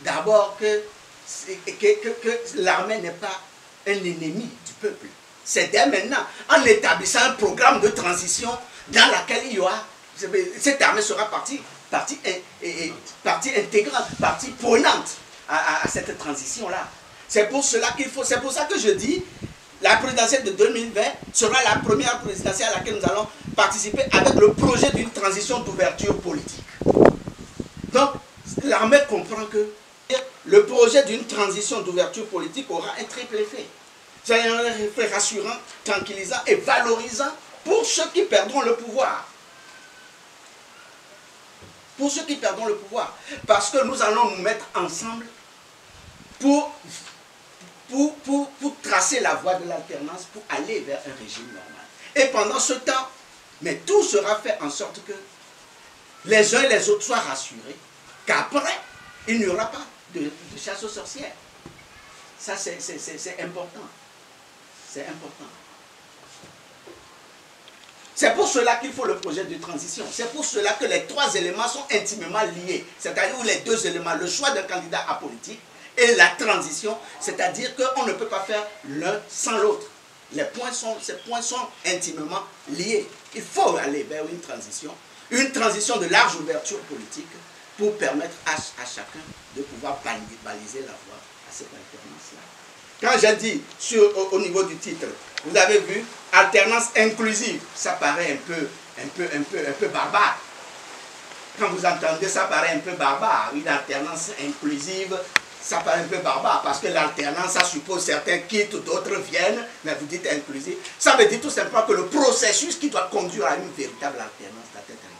d'abord que l'armée n'est pas un ennemi du peuple. C'est dès maintenant, en établissant un programme de transition dans laquelle il y aura, cette armée sera partie intégrante, partie prenante à cette transition-là. C'est pour cela qu'il faut, c'est pour ça que je dis, la présidentielle de 2020 sera la première présidentielle à laquelle nous allons participer avec le projet d'une transition d'ouverture politique. Donc, l'armée comprend que le projet d'une transition d'ouverture politique aura un triple effet. C'est un effet rassurant, tranquillisant et valorisant pour ceux qui perdront le pouvoir. Pour ceux qui perdront le pouvoir. Parce que nous allons nous mettre ensemble pour tracer la voie de l'alternance, pour aller vers un régime normal. Et pendant ce temps, mais tout sera fait en sorte que les uns et les autres soient rassurés qu'après, il n'y aura pas de chasse aux sorcières. Ça, c'est important. C'est important. C'est pour cela qu'il faut le projet de transition. C'est pour cela que les trois éléments sont intimement liés. C'est-à-dire les deux éléments, le choix d'un candidat apolitique et la transition, c'est-à-dire qu'on ne peut pas faire l'un sans l'autre. Ces points sont intimement liés. Il faut aller vers une transition de large ouverture politique pour permettre à chacun de pouvoir baliser la voie à cette alternance-là. Quand j'ai dit au niveau du titre, vous avez vu, alternance inclusive, ça paraît un peu barbare. Quand vous entendez ça paraît un peu barbare, une alternance inclusive, ça paraît un peu barbare, parce que l'alternance, ça suppose certains quittent, d'autres viennent, mais vous dites inclusive. Ça veut dire tout simplement que le processus qui doit conduire à une véritable alternance doit être